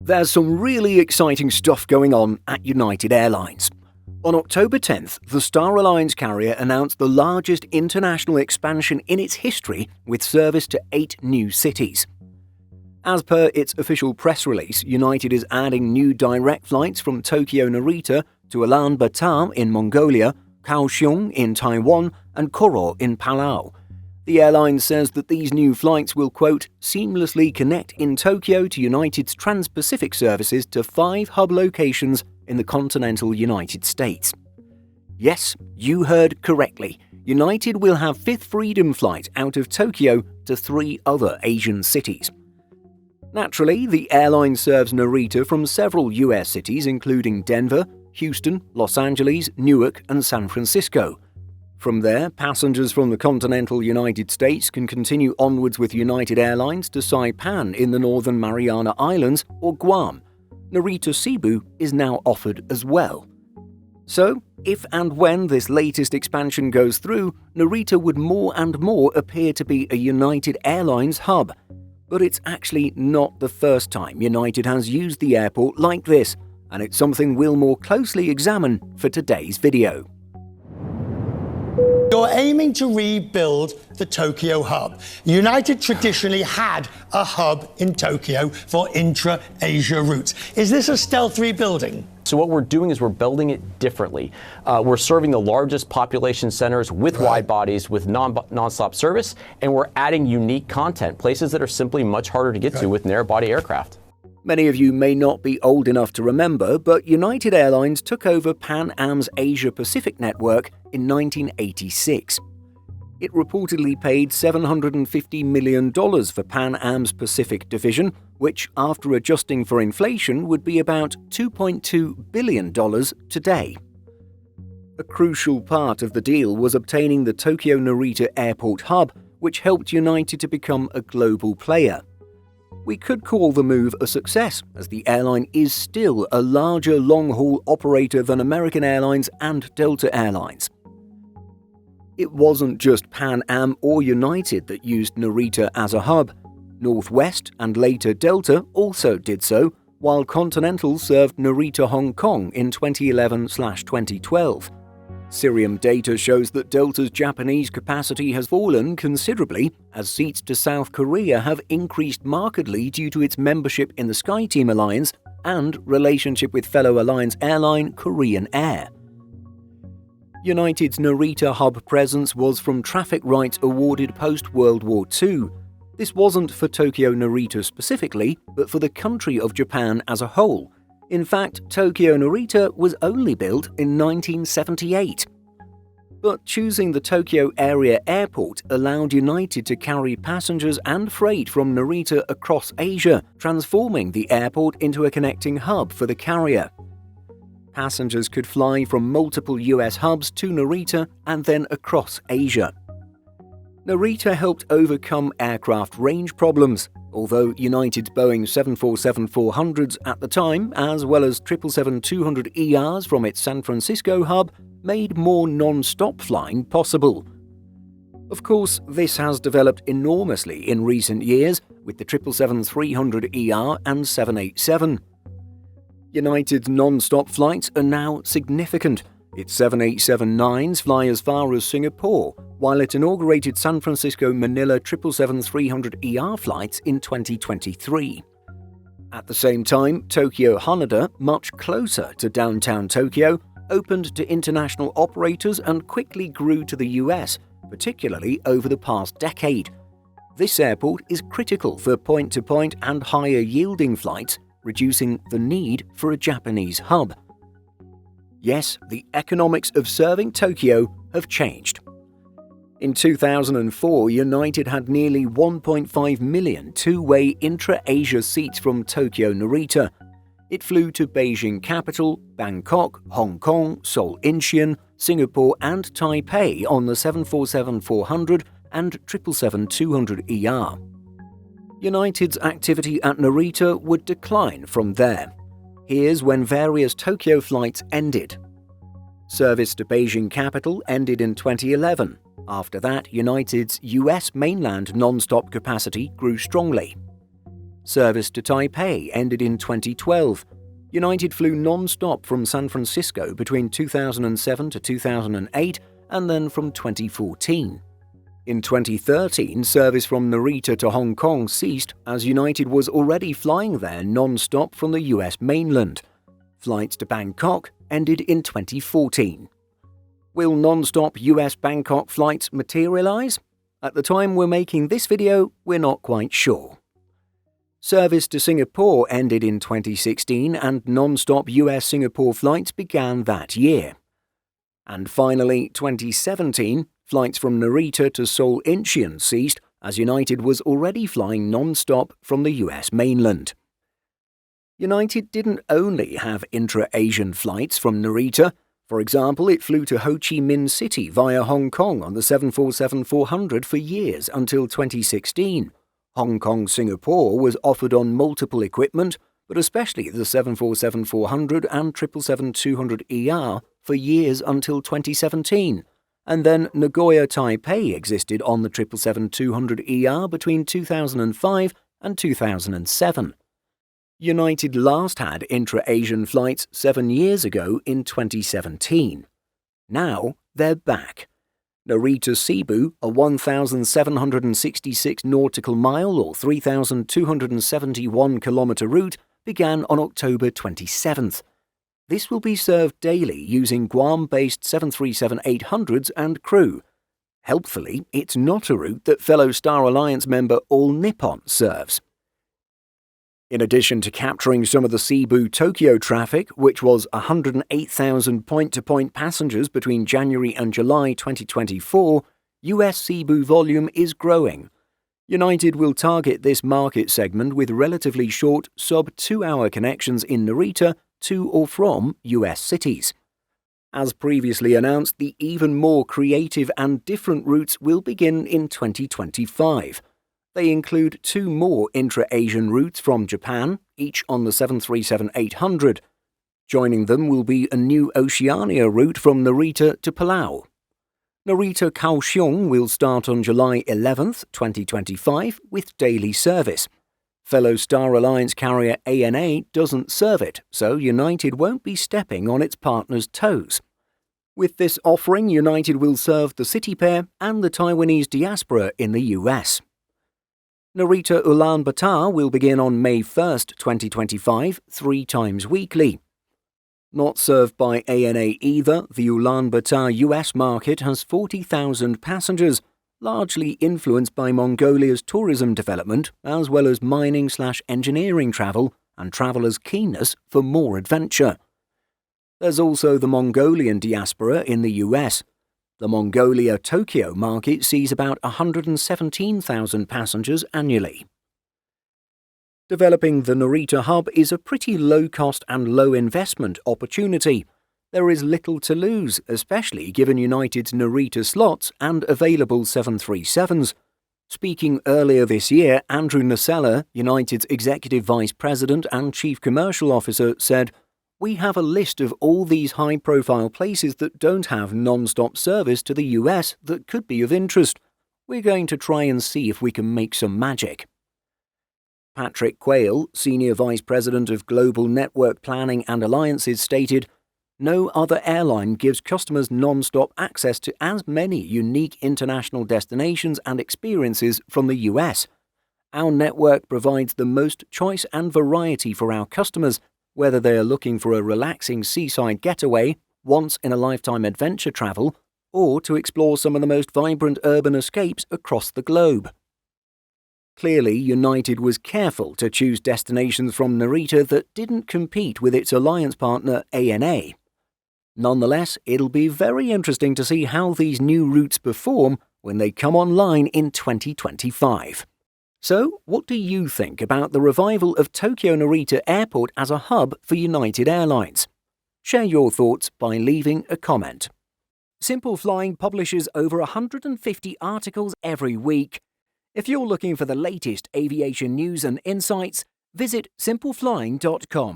There's some really exciting stuff going on at United Airlines. On October 10th, the Star Alliance carrier announced the largest international expansion in its history with service to 8 new cities. As per its official press release, United is adding new direct flights from Tokyo Narita to Ulaanbaatar in Mongolia, Kaohsiung in Taiwan, and Koror in Palau. The airline says that these new flights will, quote, seamlessly connect in Tokyo to United's Trans-Pacific services to 5 hub locations in the continental United States. Yes, you heard correctly. United will have 5th Freedom Flight out of Tokyo to 3 other Asian cities. Naturally, the airline serves Narita from several US cities including Denver, Houston, Los Angeles, Newark, and San Francisco. From there, passengers from the continental United States can continue onwards with United Airlines to Saipan in the Northern Mariana Islands or Guam. Narita Cebu is now offered as well. So, if and when this latest expansion goes through, Narita would more and more appear to be a United Airlines hub. But it's actually not the first time United has used the airport like this, and it's something we'll more closely examine for today's video. You're aiming to rebuild the Tokyo hub. United traditionally had a hub in Tokyo for intra-Asia routes. Is this a stealth rebuilding? So what we're doing is we're building it differently. We're serving the largest population centers with wide bodies with non-stop service, and we're adding unique content, places that are simply much harder to get to with narrow-body aircraft. Many of you may not be old enough to remember, but United Airlines took over Pan Am's Asia-Pacific network in 1986. It reportedly paid $750 million for Pan Am's Pacific division, which, after adjusting for inflation, would be about $2.2 billion today. A crucial part of the deal was obtaining the Tokyo Narita Airport hub, which helped United to become a global player. We could call the move a success, as the airline is still a larger long-haul operator than American Airlines and Delta Airlines. It wasn't just Pan Am or United that used Narita as a hub. Northwest and later Delta also did so, while Continental served Narita Hong Kong in 2011/2012. Cirium data shows that Delta's Japanese capacity has fallen considerably as seats to South Korea have increased markedly due to its membership in the SkyTeam Alliance and relationship with fellow alliance airline Korean Air. United's Narita hub presence was from traffic rights awarded post-World War II. This wasn't for Tokyo Narita specifically, but for the country of Japan as a whole. In fact, Tokyo Narita was only built in 1978. But choosing the Tokyo area airport allowed United to carry passengers and freight from Narita across Asia, transforming the airport into a connecting hub for the carrier. Passengers could fly from multiple US hubs to Narita and then across Asia. Narita helped overcome aircraft range problems, although United's Boeing 747-400s at the time, as well as 777-200ERs from its San Francisco hub, made more non-stop flying possible. Of course, this has developed enormously in recent years with the 777-300ER and 787. United's non-stop flights are now significant. Its 787-9s fly as far as Singapore, while it inaugurated San Francisco-Manila 777-300ER flights in 2023. At the same time, Tokyo Haneda, much closer to downtown Tokyo, opened to international operators and quickly grew to the US, particularly over the past decade. This airport is critical for point-to-point and higher-yielding flights, reducing the need for a Japanese hub. Yes, the economics of serving Tokyo have changed. In 2004, United had nearly 1.5 million two-way intra-Asia seats from Tokyo Narita. It flew to Beijing capital, Bangkok, Hong Kong, Seoul Incheon, Singapore and Taipei on the 747-400 and 777-200ER. United's activity at Narita would decline from there. Here's when various Tokyo flights ended. Service to Beijing capital ended in 2011. After that, United's US mainland non-stop capacity grew strongly. Service to Taipei ended in 2012. United flew non-stop from San Francisco between 2007 to 2008 and then from 2014. In 2013, service from Narita to Hong Kong ceased as United was already flying there non-stop from the US mainland. Flights to Bangkok ended in 2014. Will non-stop US Bangkok flights materialize? At the time we're making this video, we're not quite sure. Service to Singapore ended in 2016 and non-stop US Singapore flights began that year. And finally, 2017, flights from Narita to Seoul Incheon ceased as United was already flying non-stop from the US mainland. United didn't only have intra-Asian flights from Narita. For example, it flew to Ho Chi Minh City via Hong Kong on the 747-400 for years until 2016. Hong Kong-Singapore was offered on multiple equipment, but especially the 747-400 and 777-200ER for years until 2017. And then Nagoya-Taipei existed on the 777-200ER between 2005 and 2007. United last had intra-Asian flights 7 years ago in 2017. Now they're back. Narita Cebu, a 1,766 nautical mile or 3,271 kilometre route, began on October 27th. This will be served daily using Guam-based 737-800s and crew. Helpfully, it's not a route that fellow Star Alliance member All Nippon serves. In addition to capturing some of the Cebu-Tokyo traffic, which was 108,000 point-to-point passengers between January and July 2024, US Cebu volume is growing. United will target this market segment with relatively short sub-2-hour connections in Narita to or from US cities. As previously announced, the even more creative and different routes will begin in 2025. They include 2 more intra-Asian routes from Japan, each on the 737-800. Joining them will be a new Oceania route from Narita to Palau. Narita Kaohsiung will start on July 11, 2025, with daily service. Fellow Star Alliance carrier ANA doesn't serve it, so United won't be stepping on its partner's toes. With this offering, United will serve the city pair and the Taiwanese diaspora in the US. Narita Ulaanbaatar will begin on May 1, 2025, 3 times weekly. Not served by ANA either, the Ulaanbaatar US market has 40,000 passengers, largely influenced by Mongolia's tourism development as well as mining/engineering travel and travellers' keenness for more adventure. There's also the Mongolian diaspora in the US. The Mongolia-Tokyo market sees about 117,000 passengers annually. Developing the Narita hub is a pretty low-cost and low-investment opportunity. There is little to lose, especially given United's Narita slots and available 737s. Speaking earlier this year, Andrew Nacella, United's Executive Vice President and Chief Commercial Officer, said, "We have a list of all these high-profile places that don't have non-stop service to the US that could be of interest. We're going to try and see if we can make some magic." Patrick Quayle, Senior Vice President of Global Network Planning and Alliances, stated, "No other airline gives customers non-stop access to as many unique international destinations and experiences from the US. Our network provides the most choice and variety for our customers, whether they are looking for a relaxing seaside getaway, once-in-a-lifetime adventure travel, or to explore some of the most vibrant urban escapes across the globe." Clearly, United was careful to choose destinations from Narita that didn't compete with its alliance partner ANA. Nonetheless, it'll be very interesting to see how these new routes perform when they come online in 2025. So, what do you think about the revival of Tokyo Narita Airport as a hub for United Airlines? Share your thoughts by leaving a comment. Simple Flying publishes over 150 articles every week. If you're looking for the latest aviation news and insights, visit simpleflying.com.